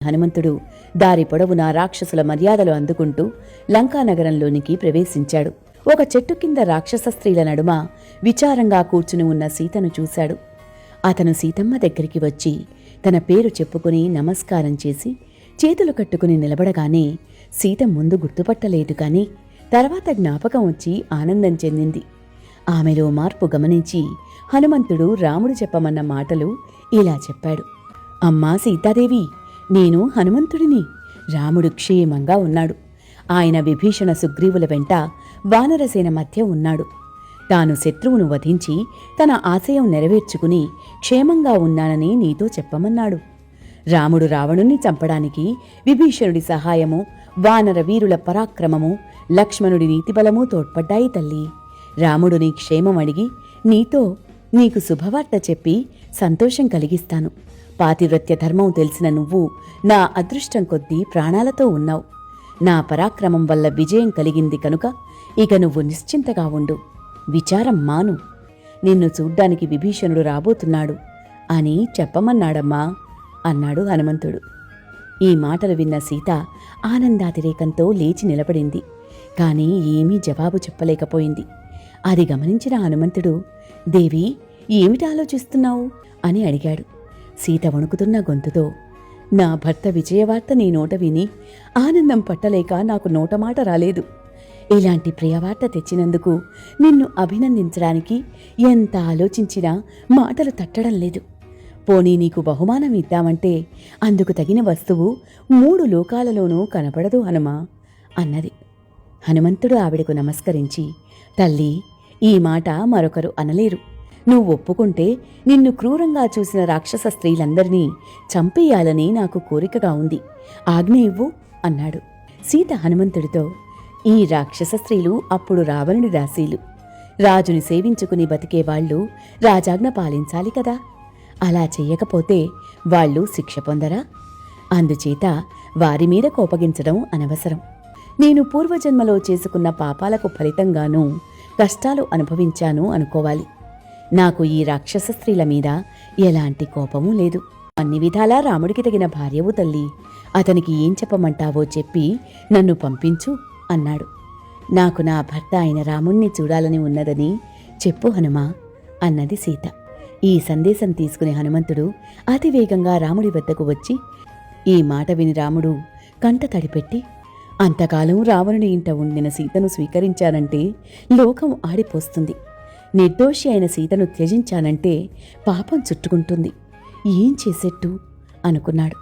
హనుమంతుడు దారి పొడవునా రాక్షసుల మర్యాదలు అందుకుంటూ లంకానగరంలోనికి ప్రవేశించాడు. ఒక చెట్టు కింద రాక్షస స్త్రీల నడుమ విచారంగా కూర్చుని ఉన్న సీతను చూశాడు. అతను సీతమ్మ దగ్గరికి వచ్చి తన పేరు చెప్పుకుని నమస్కారం చేసి చేతులు కట్టుకుని నిలబడగానే సీత ముందు గుర్తుపట్టలేదు కాని తర్వాత జ్ఞాపకం వచ్చి ఆనందం చెందింది. ఆమెలో మార్పు గమనించి హనుమంతుడు రాముడు చెప్పమన్న మాటలు ఇలా చెప్పాడు. అమ్మా సీతాదేవి, నేను హనుమంతుడిని. రాముడు క్షేమంగా ఉన్నాడు. ఆయన విభీషణ సుగ్రీవుల వెంట వానరసేన మధ్య ఉన్నాడు. తాను శత్రువును వధించి తన ఆశయం నెరవేర్చుకుని క్షేమంగా ఉన్నానని నీతో చెప్పమన్నాడు. రాముడు రావణుణ్ణి చంపడానికి విభీషణుడి సహాయము, వానర వీరుల పరాక్రమము, లక్ష్మణుడి నీతిబలమూ తోడ్పడ్డాయి తల్లి. రాముడు నీ క్షేమం అడిగి నీకు శుభవార్త చెప్పి సంతోషం కలిగిస్తాను. పాతివ్రత్య ధర్మం తెలిసిన నువ్వు నా అదృష్టం కొద్దీ ప్రాణాలతో ఉన్నావు. నా పరాక్రమం వల్ల విజయం కలిగింది కనుక ఇక నువ్వు నిశ్చింతగా ఉండు, విచారం మాను. నిన్ను చూడ్డానికి విభీషణుడు రాబోతున్నాడు అని చెప్పమన్నాడమ్మా అన్నాడు హనుమంతుడు. ఈ మాటలు విన్న సీత ఆనందాతిరేకంతో లేచి నిలబడింది. కాని ఏమీ జవాబు చెప్పలేకపోయింది. అది గమనించిన హనుమంతుడు, దేవి, ఏమిటి ఆలోచిస్తున్నావు అని అడిగాడు. సీత వణుకుతున్న గొంతుతో, నా భర్త విజయవార్త నీ నోట విని ఆనందం పట్టలేక నాకు నోటమాట రాలేదు. ఇలాంటి ప్రియవార్త తెచ్చినందుకు నిన్ను అభినందించడానికి ఎంత ఆలోచించినా మాటలు తట్టడం లేదు. పోనీ నీకు బహుమానం ఇద్దామంటే అందుకు తగిన వస్తువు 3 లోకాలలోనూ కనపడదు హనుమా అన్నది. హనుమంతుడు ఆవిడకు నమస్కరించి, తల్లి, ఈ మాట మరొకరు అనలేరు. నువ్వు ఒప్పుకుంటే నిన్ను క్రూరంగా చూసిన రాక్షస స్త్రీలందరినీ చంపేయాలని నాకు కోరికగా ఉంది. ఆజ్ఞ ఇవ్వు అన్నాడు. సీత హనుమంతుడితో, ఈ రాక్షస స్త్రీలు అప్పుడు రావణుడి దాసీలు. రాజుని సేవించుకుని బతికేవాళ్లు రాజాజ్ఞ పాలించాలి కదా. అలా చెయ్యకపోతే వాళ్ళు శిక్ష పొందరా? అందుచేత వారి మీద కోపగించడం అనవసరం. నేను పూర్వజన్మలో చేసుకున్న పాపాలకు ఫలితంగానూ కష్టాలు అనుభవించాను అనుకోవాలి. నాకు ఈ రాక్షస స్త్రీల మీద ఎలాంటి కోపమూ లేదు. అన్ని విధాలా రాముడికి తగిన భార్యవు తల్లి. అతనికి ఏం చెప్పమంటావో చెప్పి నన్ను పంపించు అన్నాడు. నాకు నా భర్త అయిన రాముణ్ణి చూడాలని ఉన్నదని చెప్పు హనుమా అన్నది సీత. ఈ సందేశం తీసుకుని హనుమంతుడు అతివేగంగా రాముడి వద్దకు వచ్చి ఈ మాట విని రాముడు కంట తడిపెట్టి, అంతకాలం రావణుని ఇంట ఉండిన సీతను స్వీకరించానంటే లోకం ఆడిపోస్తుంది. నిర్దోషి అయిన సీతను త్యజించానంటే పాపం చుట్టుకుంటుంది. ఏం చేసేట్టు అనుకున్నాడు.